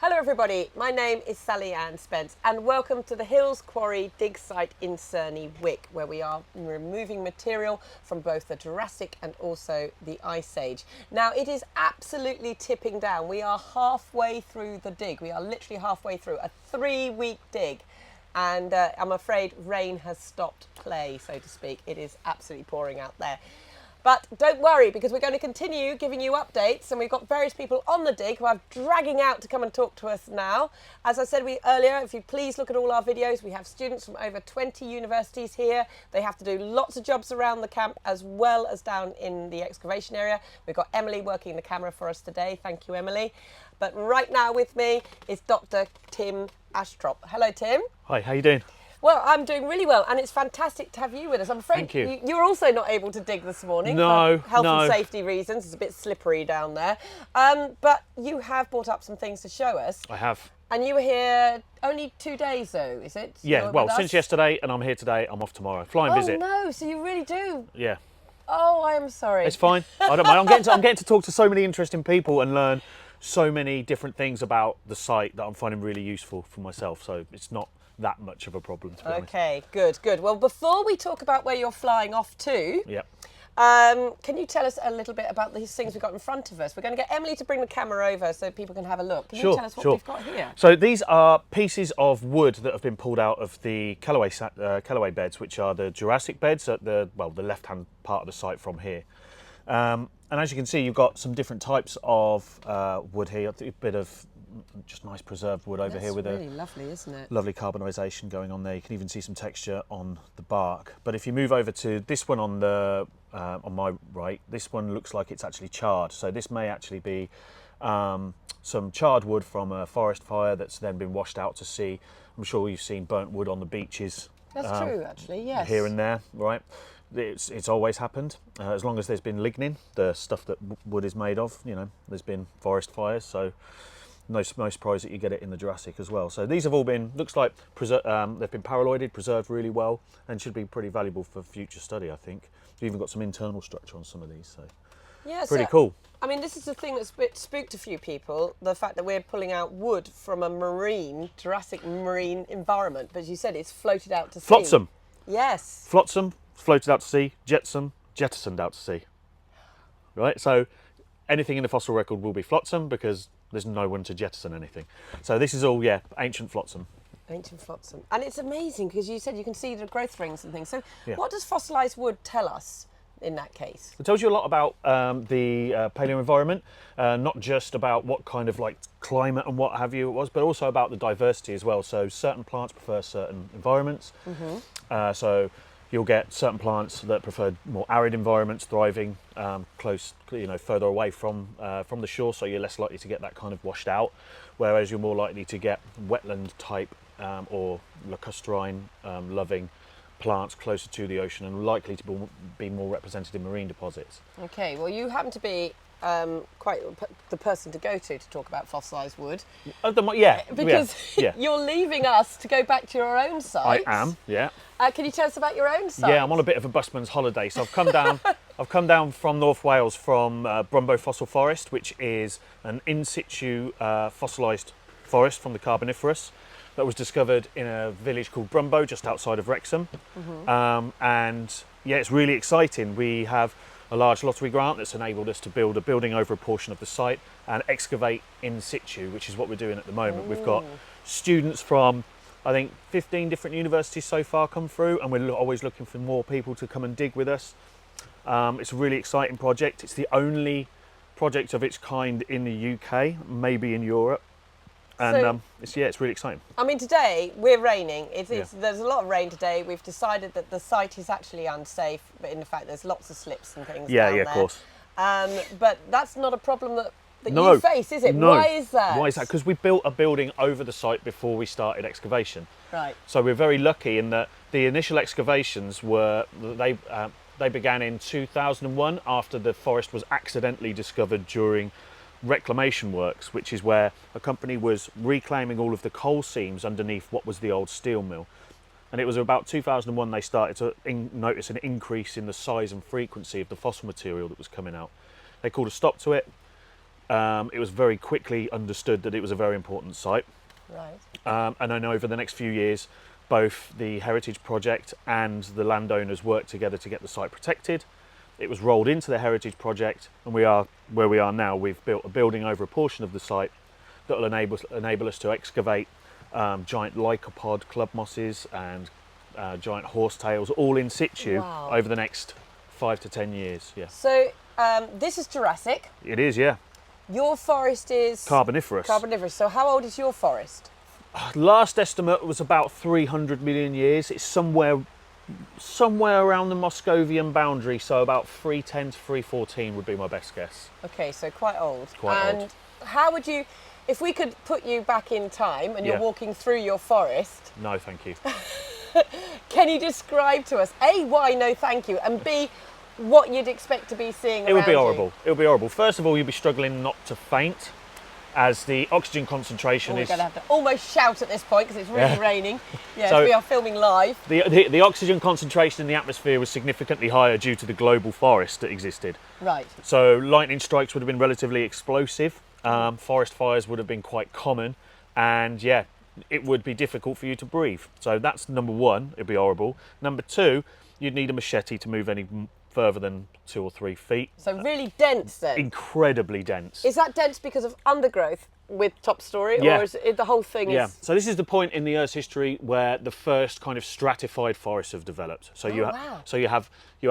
Hello everybody, my name is Sally-Ann Spence and welcome to the Hills Quarry dig site in Cerney, Wick, where we are removing material from both the Jurassic and also the Ice Age. Now it is absolutely tipping down. We are halfway through the dig. We are literally halfway through a 3-week dig. And I'm afraid rain has stopped play, so to speak. It is absolutely pouring out there. But don't worry, because we're going to continue giving you updates, and we've got various people on the dig who are dragging out to come and talk to us now. As I said earlier, if you please look at all our videos, we have students from over 20 universities here. They have to do lots of jobs around the camp as well as down in the excavation area. We've got Emily working the camera for us today. Thank you, Emily. But right now with me is Dr. Tim Astrop. Hello, Tim. Hi, how you doing? Well, I'm doing really well, and it's fantastic to have you with us. I'm afraid Thank you. You're also not able to dig this morning No, for health no. and safety reasons. It's a bit slippery down there. But you have brought up some things to show us. I have. And you were here only 2 days, though, is it? Yeah, You're well, with since us? yesterday, and I'm here today. I'm off tomorrow. Flying visit. Oh, no, so you really do. Yeah, Oh, I am sorry. it's fine. I don't mind. I'm getting to talk to so many interesting people and learn so many different things about the site that I'm finding really useful for myself. So it's not that much of a problem, to be honest. Okay, good, good. Well, before we talk about where you're flying off to, Yep. can you tell us a little bit about these things we've got in front of us? We're going to get Emily to bring the camera over so people can have a look. Can you tell us what we've got here? So these are pieces of wood that have been pulled out of the Callaway beds, which are the Jurassic beds at the left-hand part of the site from here. And as you can see, you've got some different types of wood here. A bit of just nice preserved wood over here with really lovely, isn't it? lovely carbonisation going on there. You can even see some texture on the bark. But if you move over to this one on the on my right, this one looks like it's actually charred. So this may actually be some charred wood from a forest fire that's then been washed out to sea. I'm sure you've seen burnt wood on the beaches. That's true, actually, yes. Here and there, right? It's always happened. As long as there's been lignin, the stuff that wood is made of, you know, there's been forest fires. So no surprise that you get it in the Jurassic as well. So these have all been, looks like they've been paraloided, preserved really well, and should be pretty valuable for future study, I think. You've even got some internal structure on some of these, so Yeah, pretty cool. I mean, this is the thing that's spooked a few people, the fact that we're pulling out wood from a Jurassic marine environment. But as you said, it's floated out to sea. Flotsam. Yes. Flotsam, floated out to sea, jettisoned out to sea. Right, so anything in the fossil record will be flotsam because there's no one to jettison anything. So this is all, yeah, ancient flotsam. Ancient flotsam. And it's amazing because you said you can see the growth rings and things. So Yeah. what does fossilised wood tell us in that case? It tells you a lot about the paleo environment, not just about what kind of like climate and what have you it was, but also about the diversity as well. So certain plants prefer certain environments. So you'll get certain plants that prefer more arid environments, thriving close, you know, further away from the shore. So you're less likely to get that kind of washed out, whereas you're more likely to get wetland type or lacustrine loving plants closer to the ocean and likely to be more represented in marine deposits. Okay, well, you happen to be quite the person to go to talk about fossilised wood. Because You're leaving us to go back to your own site. I am, yeah. Can you tell us about your own site? Yeah, I'm on a bit of a busman's holiday, so I've come down. I've come down from North Wales from Brymbo Fossil Forest, which is an in situ fossilised forest from the Carboniferous that was discovered in a village called Brymbo, just outside of Wrexham. And yeah, it's really exciting. We have a large lottery grant that's enabled us to build a building over a portion of the site and excavate in situ, which is what we're doing at the moment. We've got students from, I think, 15 different universities so far come through, and we're always looking for more people to come and dig with us. It's a really exciting project. It's the only project of its kind in the UK, maybe in Europe. And it's really exciting. I mean, today we're raining. There's a lot of rain today. We've decided that the site is actually unsafe, but in fact there's lots of slips and things down there. Of course. But that's not a problem that No, you face, is it? no. Why is that? Why is that? Because we built a building over the site before we started excavation. Right. So we're very lucky in that the initial excavations they began in 2001 after the forest was accidentally discovered during reclamation works, which is where a company was reclaiming all of the coal seams underneath what was the old steel mill. And it was about 2001 they started to notice an increase in the size and frequency of the fossil material that was coming out. They called a stop to it, it was very quickly understood that it was a very important site. Right. And then over the next few years, both the Heritage Project and the landowners worked together to get the site protected. It was rolled into the Heritage Project, and we are where we are now. We've built a building over a portion of the site that will enable us to excavate giant lycopod club mosses and giant horsetails, all in situ. Wow. Over the next 5 to 10 years. Yeah. So this is Jurassic. It is, yeah. Your forest is Carboniferous. Carboniferous. So how old is your forest? Last estimate was about 300 million years. It's somewhere around the Moscovian boundary, so about 310 to 314 would be my best guess. Okay, so quite old. Quite old. How would you, if we could put you back in time and you're walking through your forest? No, thank you. Can you describe to us, A, why no thank you, and B, what you'd expect to be seeing It would be around horrible. It would be horrible. First of all, you'd be struggling not to faint, as the oxygen concentration We're is... going to have to almost shout at this point because it's really raining. Yes, So- we are filming live. The oxygen concentration in the atmosphere was significantly higher due to the global forest that existed. Right. So lightning strikes would have been relatively explosive. Forest fires would have been quite common, and yeah, it would be difficult for you to breathe. So that's number one. It'd be horrible. Number two, you'd need a machete to move any further than 2 or 3 feet. So really dense then. Incredibly dense. Is that dense because of undergrowth with top story, Yeah. or is it the whole thing? Yeah. Is... So this is the point in the Earth's history where the first kind of stratified forests have developed. So wow. you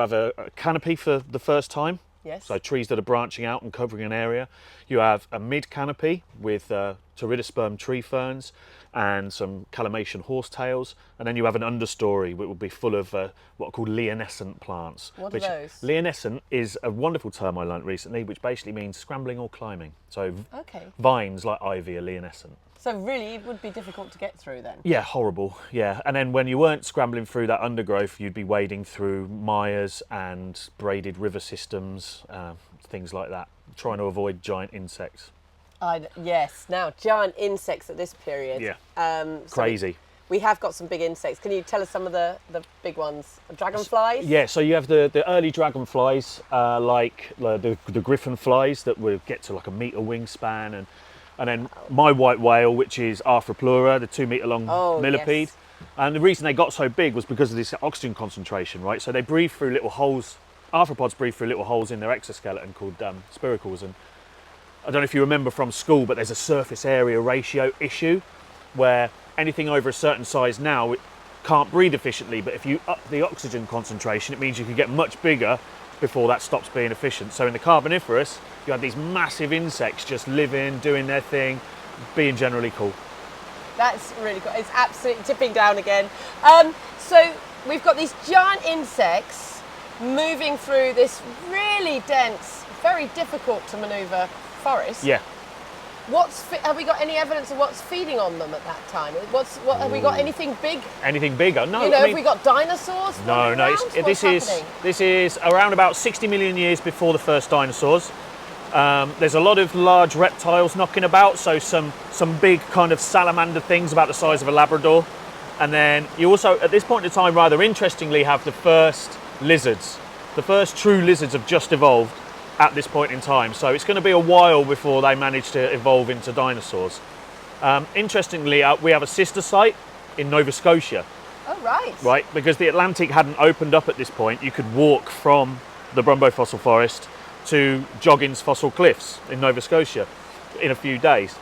have a canopy for the first time. Yes. So trees that are branching out and covering an area. You have a mid canopy with pteridosperm tree ferns and some calamation horsetails, and then you have an understory which will be full of what are called lianescent plants. What are those? Lianescent is a wonderful term I learnt recently, which basically means scrambling or climbing. So Okay. vines like ivy are lianescent. So really it would be difficult to get through then? Yeah, horrible. Yeah, and then when you weren't scrambling through that undergrowth, you'd be wading through mires and braided river systems, things like that, trying to avoid giant insects. Yes, now giant insects at this period. Yeah. So Crazy. We have got some big insects. Can you tell us some of the big ones? Dragonflies? Yeah, so you have the early dragonflies, like the griffin flies that would get to like a metre wingspan, and then my white whale, which is Arthroplura, the 2 metre long millipede. Yes. And the reason they got so big was because of this oxygen concentration, right? So they breathe through little holes. Arthropods breathe through little holes in their exoskeleton called spiracles. And I don't know if you remember from school, but there's a surface area ratio issue where anything over a certain size now it can't breathe efficiently, but if you up the oxygen concentration, it means you can get much bigger before that stops being efficient. So in the Carboniferous, you had these massive insects just living, doing their thing, being generally cool. That's really cool. It's absolutely tipping down again. So we've got these giant insects moving through this really dense, very difficult to manoeuvre forest. Yeah. Have we got any evidence of what's feeding on them at that time? Have we got anything big? Anything bigger? No. You know, I mean, have we got dinosaurs? No. This is around about 60 million years before the first dinosaurs. There's a lot of large reptiles knocking about, so some big kind of salamander things about the size of a Labrador, and then you also, at this point in time, rather interestingly, have the first lizards. The first true lizards have just evolved at this point in time, so it's going to be a while before they manage to evolve into dinosaurs. Interestingly, we have a sister site in Nova Scotia. Oh, right. Right, because the Atlantic hadn't opened up at this point. You could walk from the Brymbo fossil forest to Joggins Fossil Cliffs in Nova Scotia in a few days.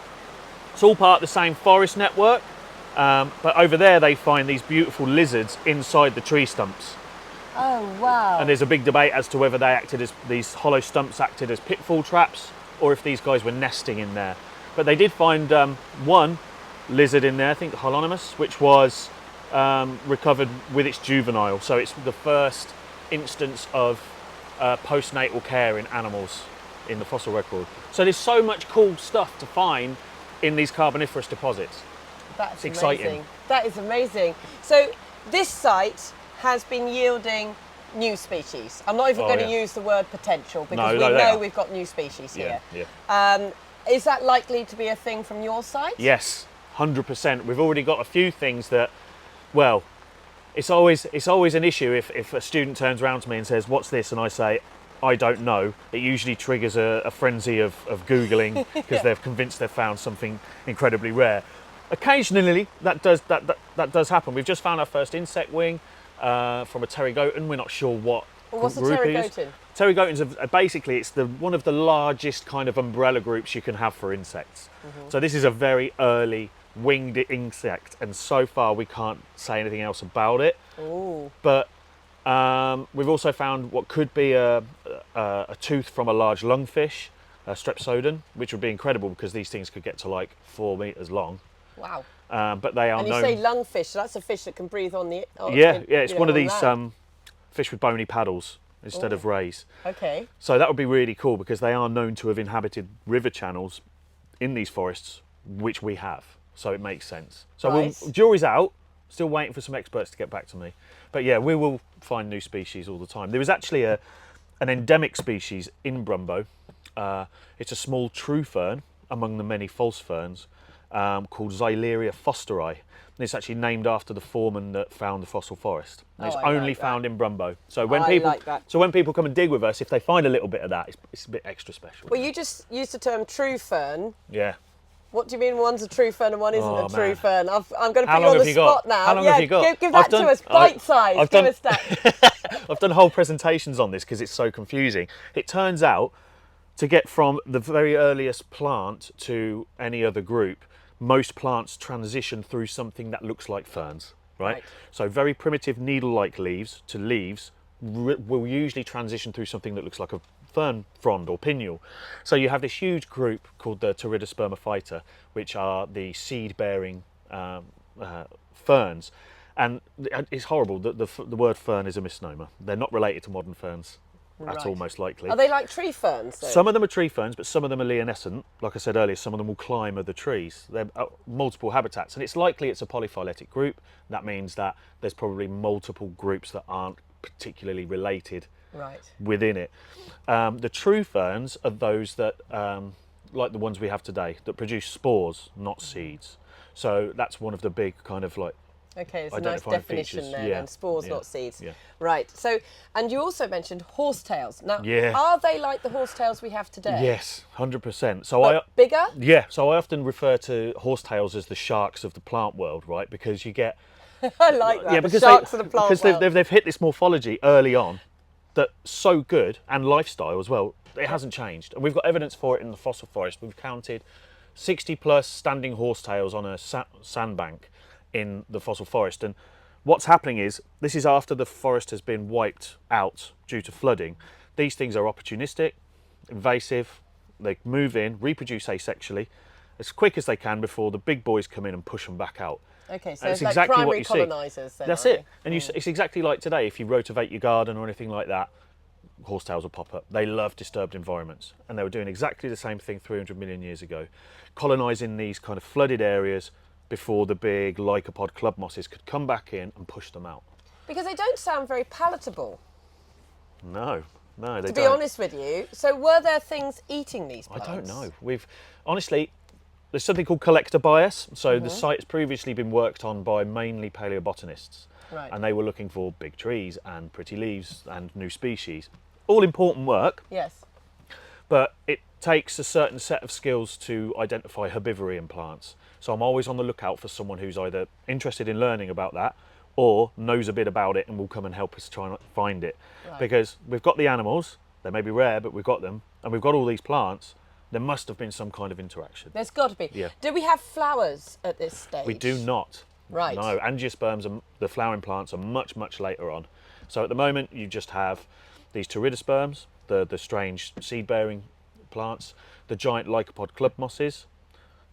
It's all part of the same forest network, but over there they find these beautiful lizards inside the tree stumps. Oh, wow. And there's a big debate as to whether these hollow stumps acted as pitfall traps or if these guys were nesting in there. But they did find one lizard in there, I think Holonimus, which was recovered with its juvenile. So it's the first instance of postnatal care in animals in the fossil record. So there's so much cool stuff to find in these Carboniferous deposits. That's exciting. amazing. That is amazing. So this site has been yielding new species. I'm not even going to use the word potential because we know we've got new species here. Yeah. Is that likely to be a thing from your site? Yes, 100%. We've already got a few things that, well, it's always an issue if a student turns around to me and says, "What's this?" and I say, I don't know. It usually triggers a frenzy of Googling because they've convinced they've found something incredibly rare. Occasionally, that does happen. We've just found our first insect wing from a pterygoton. We're not sure what What's a group it is. pterygoton? Pterygotons are basically, it's one of the largest kind of umbrella groups you can have for insects. So this is a very early winged insect, and so far we can't say anything else about it. Ooh. But we've also found what could be a tooth from a large lungfish, a strepsodon, which would be incredible because these things could get to like 4 meters long. Wow. But they are And you known. say lungfish, so that's a fish that can breathe on the. Yeah, it's one of these land. fish with bony paddles instead of rays. Okay. So that would be really cool because they are known to have inhabited river channels in these forests, which we have. So it makes sense. So Right. jury's out. Still waiting for some experts to get back to me. But yeah, we will find new species all the time. There is actually an endemic species in Brymbo. It's a small true fern among the many false ferns called Xyleria fosteri. And it's actually named after the foreman that found the fossil forest. And it's I only like that. found in Brymbo. So when I like that. when people come and dig with us, if they find a little bit of that, it's a bit extra special. Well, you just used the term true fern. Yeah. What do you mean one's a true fern and one isn't Oh, a true man. fern? I'm going to How put you long on the have you got? spot now. How long yeah, have you got? Give that to us, bite size. I've Give done- us that. I've done whole presentations on this because it's so confusing. It turns out to get from the very earliest plant to any other group, most plants transition through something that looks like ferns, right? Right. So very primitive needle-like leaves to leaves will usually transition through something that looks like a fern frond or pinnule. So you have this huge group called the Pteridospermophyta, which are the seed-bearing ferns. And it's horrible that the word fern is a misnomer. They're not related to modern ferns at all, Right. most likely. Are they like tree ferns? Though? Some of them are tree ferns, but some of them are lianescent. Like I said earlier, some of them will climb other trees. They're multiple habitats, and it's likely it's a polyphyletic group. That means that there's probably multiple groups that aren't particularly related Right. within it. The true ferns are those that, like the ones we have today, that produce spores, not seeds. So that's one of the big kind of like Okay, it's a nice identifying definition features. there. Yeah, Then spores, yeah, not seeds. yeah. Right. So, and you also mentioned horsetails. Now, Yeah. are they like the horsetails we have today? Yes, 100%. So But bigger? so I often refer to horsetails as the sharks of the plant world, right? Because you get I like that. yeah, the because sharks of the plant because world. they've hit this morphology early on that's so good, and lifestyle as well. It hasn't changed, and we've got evidence for it in the fossil forest. We've counted 60 plus standing horsetails on a sandbank in the fossil forest, and what's happening is this is after the forest has been wiped out due to flooding. These things are opportunistic, invasive. They move in, reproduce asexually as quick as they can before the big boys come in and push them back out. Okay, so And it's like primary colonisers. Then, That's are it. And it's exactly like today. If you rotivate your garden or anything like that, horsetails will pop up. They love disturbed environments. And they were doing exactly the same thing 300 million years ago, colonising these kind of flooded areas before the big lycopod club mosses could come back in and push them out. they? Because they don't sound very palatable, No, they to don't. be honest with you. So were there things eating these I plants? don't know. Honestly, there's something called collector bias. So Mm-hmm. the site has previously been worked on by mainly paleobotanists. Right. And they were looking for big trees and pretty leaves and new species. All important work, Yes. but it takes a certain set of skills to identify herbivory in plants. So I'm always on the lookout for someone who's either interested in learning about that or knows a bit about it and will come and help us try and find it. Right. Because we've got the animals, they may be rare, but we've got them, and we've got all these plants. There must have been some kind of interaction. There's got to be. Yeah. Do we have flowers at this stage? We do not. Right. No, angiosperms, the flowering plants, are much, much later on. So at the moment, you just have these pteridosperms, the strange seed-bearing plants, the giant lycopod club mosses,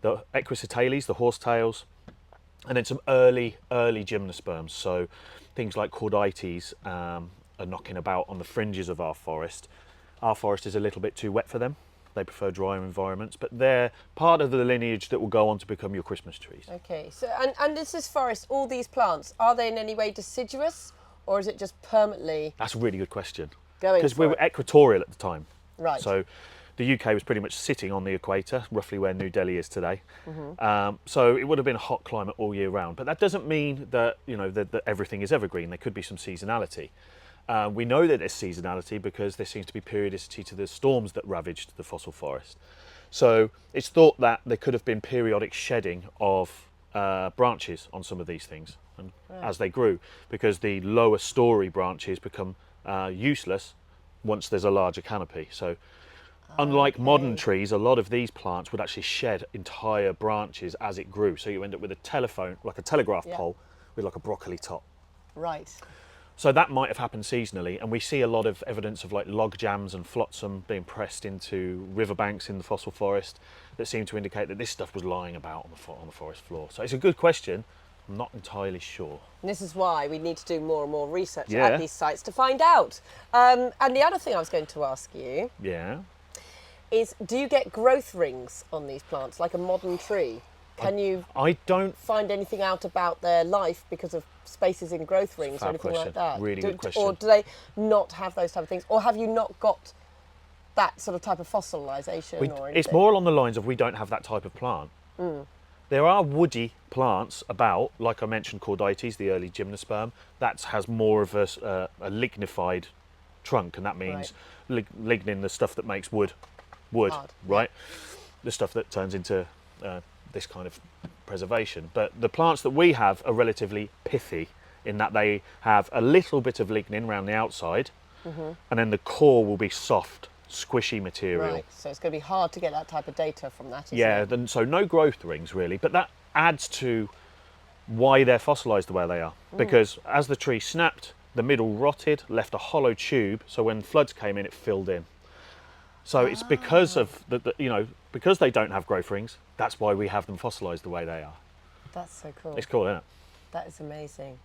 the equisitales, the horsetails, and then some early gymnosperms. So things like cordytes are knocking about on the fringes of our forest. Our forest is a little bit too wet for them. They prefer drier environments, but they're part of the lineage that will go on to become your Christmas trees. Okay. So and this is forest. All these plants, are they in any way deciduous, or is it just permanently That's a really good question. going? Because for we were it? equatorial at the time. Right. So the UK was pretty much sitting on the equator, roughly where New Delhi is today. So it would have been a hot climate all year round. But that doesn't mean that that everything is evergreen. There could be some seasonality. We know that there's seasonality because there seems to be periodicity to the storms that ravaged the fossil forest. So it's thought that there could have been periodic shedding of branches on some of these things and as they grew, because the lower story branches become useless once there's a larger canopy. So unlike modern trees, a lot of these plants would actually shed entire branches as it grew. So you end up with a telephone, like a telegraph pole with like a broccoli top. Right. So that might have happened seasonally, and we see a lot of evidence of like log jams and flotsam being pressed into riverbanks in the fossil forest that seem to indicate that this stuff was lying about on the forest floor. So it's a good question. I'm not entirely sure. And this is why we need to do more and more research at these sites to find out. And the other thing I was going to ask you is, do you get growth rings on these plants like a modern tree? Can you find anything out about their life because of spaces in growth rings or anything like that? Really good question. Or do they not have those type of things? Or have you not got that sort of type of fossilisation or anything? It's more along the lines of we don't have that type of plant. There are woody plants about, like I mentioned, Cordaites, the early gymnosperm, that has more of a lignified trunk, and that means lignin, the stuff that makes wood, hard, right? The stuff that turns into this kind of preservation. But the plants that we have are relatively pithy in that they have a little bit of lignin around the outside, and then the core will be soft, squishy material. Right, so it's going to be hard to get that type of data from that, isn't it? So no growth rings really, but that adds to why they're fossilised the way they are. Because as the tree snapped, the middle rotted, left a hollow tube, so when floods came in, it filled in. So it's because of because they don't have growth rings, that's why we have them fossilised the way they are. That's so cool. It's cool, isn't it? That is amazing.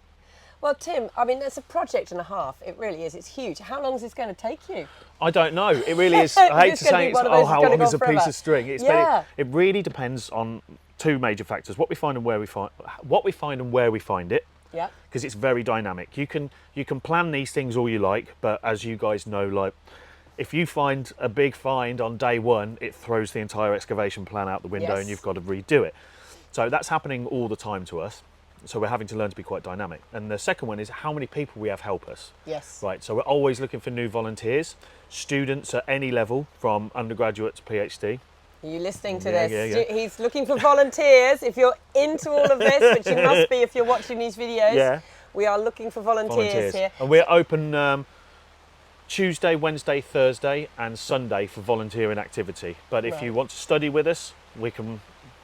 Well, Tim, I mean, it's a project and a half. It really is. It's huge. How long is this going to take you? I don't know. It really is. I hate to say it's, how long is a piece of string? It really depends on two major factors: what we find and where we find it. Yeah. Because it's very dynamic. You can plan these things all you like, but as you guys know, like, if you find a big find on day one, it throws the entire excavation plan out the window and you've got to redo it. So that's happening all the time to us. So we're having to learn to be quite dynamic. And the second one is how many people we have help us. Yes. Right, so we're always looking for new volunteers, students at any level from undergraduate to PhD. Are you listening to this? Yeah. He's looking for volunteers. If you're into all of this, which you must be if you're watching these videos, we are looking for volunteers here. And we're open Tuesday, Wednesday, Thursday and Sunday for volunteering activity. But if you want to study with us, we can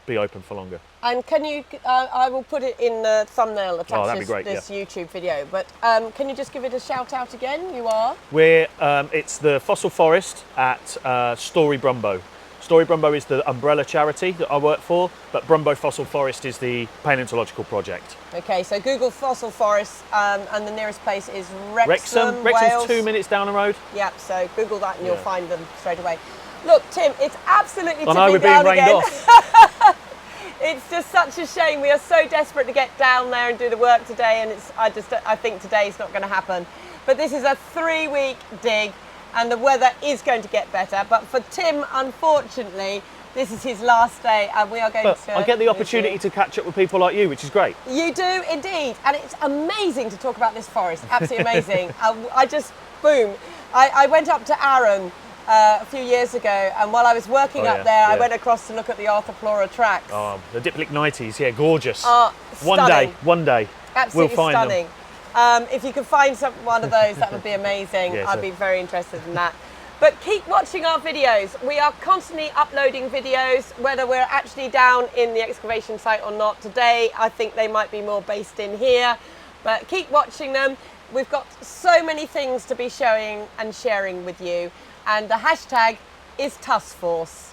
be open for longer. And can you, I will put it in the thumbnail attached to this YouTube video, but can you just give it a shout out again? You are? It's the Fossil Forest at Brymbo. Brymbo is the umbrella charity that I work for, but Brymbo Fossil Forest is the paleontological project. Okay, so Google Fossil Forest and the nearest place is Wrexham, Wales. Wrexham's 2 minutes down the road. Yep, so Google that and you'll find them straight away. Look, Tim, it's absolutely tipping we're being down rained again. off. It's just such a shame. We are so desperate to get down there and do the work today, and I think today's not going to happen. But this is a 3-week dig, and the weather is going to get better. But for Tim, unfortunately, this is his last day, and we are going to... I get the opportunity to catch up with people like you, which is great. You do indeed, and it's amazing to talk about this forest. Absolutely amazing. I just, boom. I went up to Arran a few years ago, and while I was working up there, I went across to look at the Arthroplora tracks. Oh, the Diplicnites, gorgeous. Stunning. One day, absolutely we'll find stunning. Them. If you could find one of those, that would be amazing. I'd be very interested in that. But keep watching our videos. We are constantly uploading videos, whether we're actually down in the excavation site or not. Today, I think they might be more based in here, but keep watching them. We've got so many things to be showing and sharing with you. And the hashtag is TUSForce.